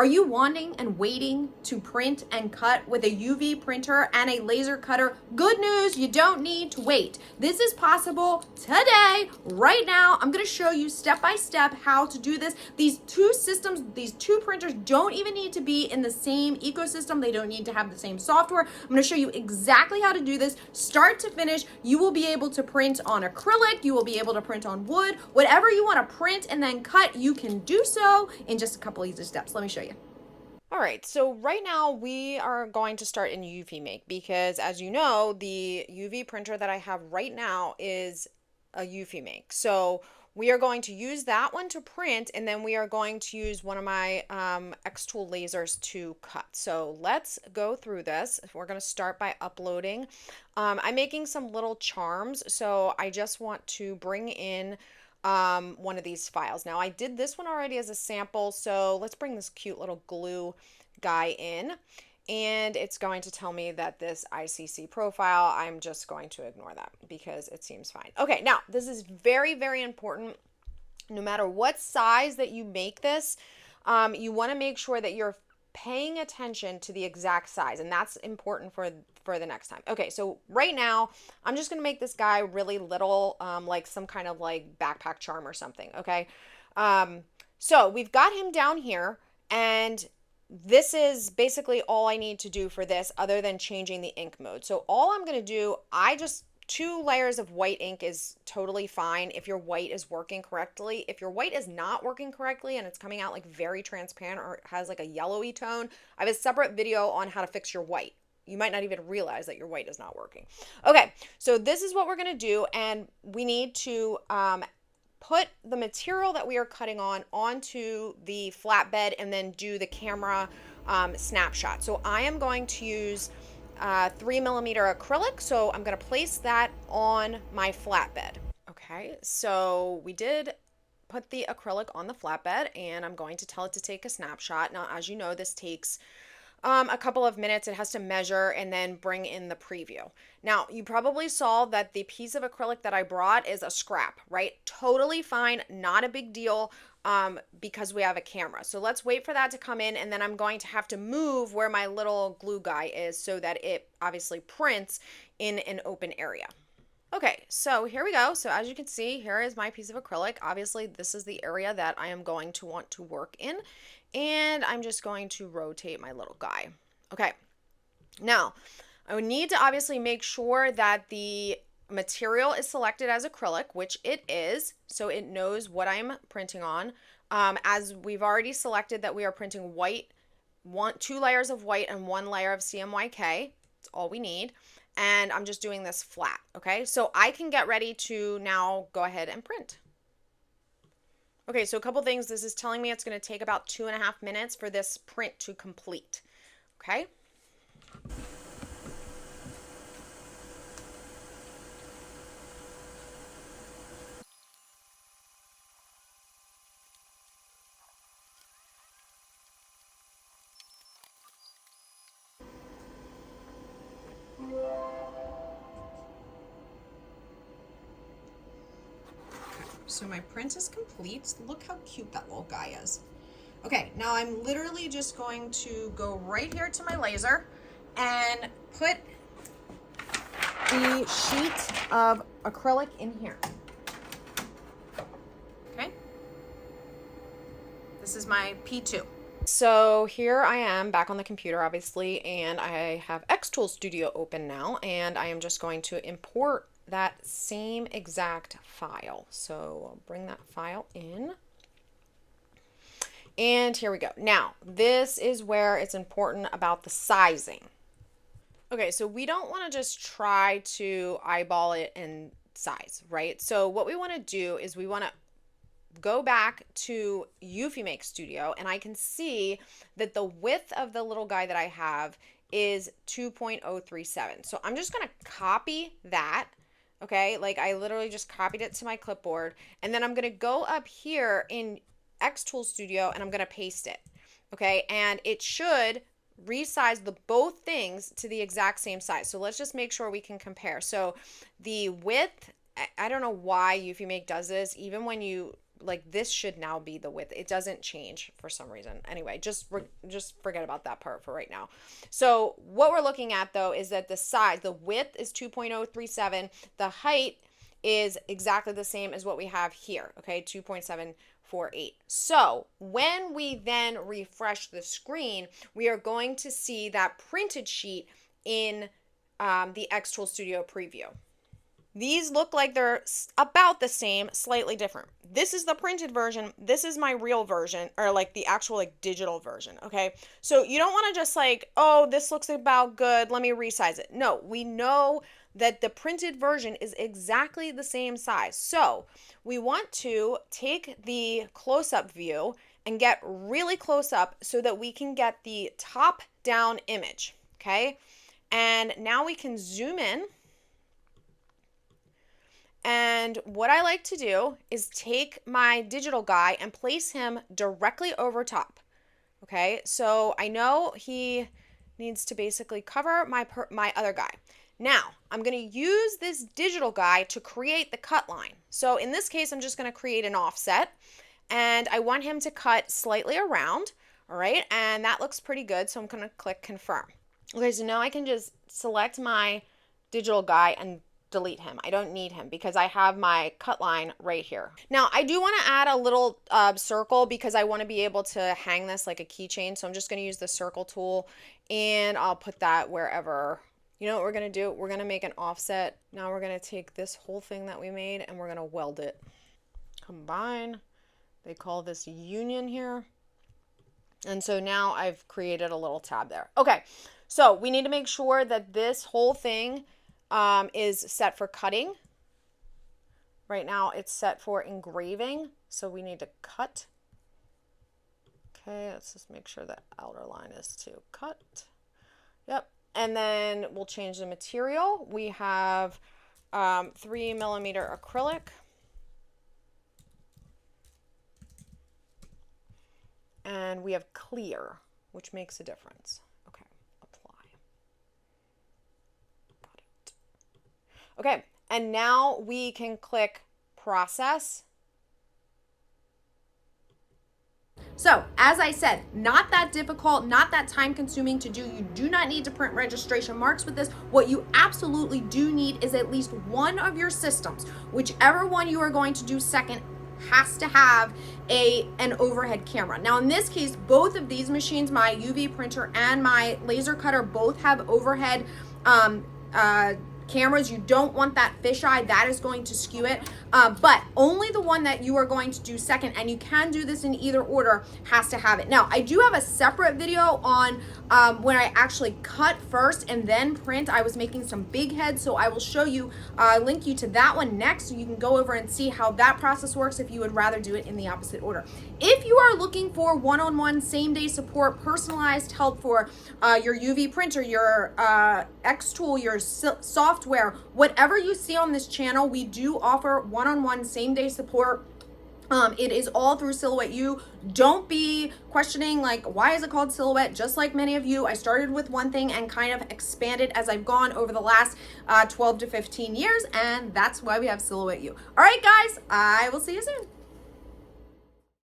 Are you wanting and waiting to print and cut with a UV printer and a laser cutter? Good news, you don't need to wait. This is possible today, right now. I'm gonna show you step by step how to do this. These two systems, these two printers don't even need to be in the same ecosystem. They don't need to have the same software. I'm gonna show you exactly how to do this, start to finish. You will be able to print on acrylic, you will be able to print on wood, whatever you wanna print and then cut, you can do so in just a couple easy steps. Let me show you. All right, so right now we are going to start in eufyMake because, as you know, the UV printer that I have right now is a eufyMake. So we are going to use that one to print, and then we are going to use one of my xTool lasers to cut. So let's go through this. We're going to start by uploading. I'm making some little charms, so I just want to bring in one of these files. Now I did this one already as a sample, so let's bring this cute little glue guy in, and it's going to tell me that this ICC profile, I'm just going to ignore that because it seems fine. Okay, now this is very, very important. No matter what size that you make this, you want to make sure that you're paying attention to the exact size, and that's important for the next time. Okay, so right now I'm just gonna make this guy really little, like some kind of like backpack charm or something. Okay, so we've got him down here, and this is basically all I need to do for this other than changing the ink mode. So all I'm gonna do, 2 layers of white ink is totally fine if your white is working correctly. If your white is not working correctly and it's coming out like very transparent or has like a yellowy tone, I have a separate video on how to fix your white. You might not even realize that your white is not working. Okay, so this is what we're gonna do, and we need to put the material that we are cutting on onto the flatbed and then do the camera snapshot. So I am going to use 3mm acrylic, so I'm going to place that on my flatbed. Okay, so we did put the acrylic on the flatbed, and I'm going to tell it to take a snapshot. Now, as you know, this takes a couple of minutes. It has to measure and then bring in the preview. Now, you probably saw that the piece of acrylic that I brought is a scrap, right? Totally fine, not a big deal, because we have a camera. So let's wait for that to come in, and then I'm going to have to move where my little glue guy is so that it obviously prints in an open area. Okay, so here we go. So as you can see, here is my piece of acrylic. Obviously, this is the area that I am going to want to work in, and I'm just going to rotate my little guy. Okay, now I would need to obviously make sure that the material is selected as acrylic, which it is, so it knows what I'm printing on. As we've already selected that we are printing white, 2 layers of white and 1 layer of CMYK. That's all we need. And I'm just doing this flat, okay? So I can get ready to now go ahead and print. Okay, so a couple things. This is telling me it's going to take about 2.5 minutes for this print to complete, okay? So my print is complete. Look how cute that little guy is. Okay, now I'm literally just going to go right here to my laser and put the sheet of acrylic in here. Okay, this is my P2. So here I am back on the computer, obviously, and I have xTool Studio open now, and I am just going to import that same exact file. So I'll bring that file in. And here we go. Now, this is where it's important about the sizing. Okay, so we don't want to just try to eyeball it in size, right? So what we want to do is we want to go back to eufyMake Studio, and I can see that the width of the little guy that I have is 2.037. So I'm just going to copy that. Okay, like I literally just copied it to my clipboard, and then I'm going to go up here in xTool Studio and I'm going to paste it. Okay, and it should resize both things to the exact same size. So let's just make sure we can compare. So the width, I don't know why eufyMake does this. Even when you like this should now be the width. It doesn't change for some reason. Anyway, just forget about that part for right now. So what we're looking at though is that the size, the width is 2.037. The height is exactly the same as what we have here, okay, 2.748. So when we then refresh the screen, we are going to see that printed sheet in the xTool Studio preview. These look like they're about the same, slightly different. This is the printed version. This is my real version, or like the actual like digital version, okay? So you don't want to just like, oh, this looks about good, let me resize it. No, we know that the printed version is exactly the same size. So we want to take the close-up view and get really close up so that we can get the top-down image, okay? And now we can zoom in. And what I like to do is take my digital guy and place him directly over top. Okay, so I know he needs to basically cover my other guy. Now, I'm going to use this digital guy to create the cut line. So in this case, I'm just going to create an offset, and I want him to cut slightly around, all right? And that looks pretty good, so I'm going to click confirm. Okay, so now I can just select my digital guy and delete him. I don't need him because I have my cut line right here. Now I do want to add a little circle because I want to be able to hang this like a keychain. So I'm just going to use the circle tool and I'll put that wherever. You know what we're going to do? We're going to make an offset. Now we're going to take this whole thing that we made and we're going to weld it. Combine. They call this union here. And so now I've created a little tab there. Okay, so we need to make sure that this whole thing is set for cutting. Right now it's set for engraving, so we need to cut. Okay, let's just make sure that outer line is to cut. Yep, and then we'll change the material. We have 3mm acrylic. And we have clear, which makes a difference. Okay, apply. Got it. Okay, and now we can click process. So, as I said, not that difficult, not that time consuming to do. You do not need to print registration marks with this. What you absolutely do need is at least one of your systems, whichever one you are going to do second has to have an overhead camera. Now in this case, both of these machines, my UV printer and my laser cutter, both have overhead cameras. You don't want that fisheye, that is going to skew it, but only the one that you are going to do second, and you can do this in either order, has to have it. Now I do have a separate video on when I actually cut first and then print. I was making some big heads, so I will show you, link you to that one next, so you can go over and see how that process works if you would rather do it in the opposite order. If you are looking for one-on-one same-day support, personalized help for your UV printer, your xTool, your software, whatever you see on this channel, we do offer one-on-one same-day support. It is all through Silhouette U. Don't be questioning like, why is it called Silhouette? Just like many of you, I started with one thing and kind of expanded as I've gone over the last 12 to 15 years, and that's why we have Silhouette U. All right, guys, I will see you soon.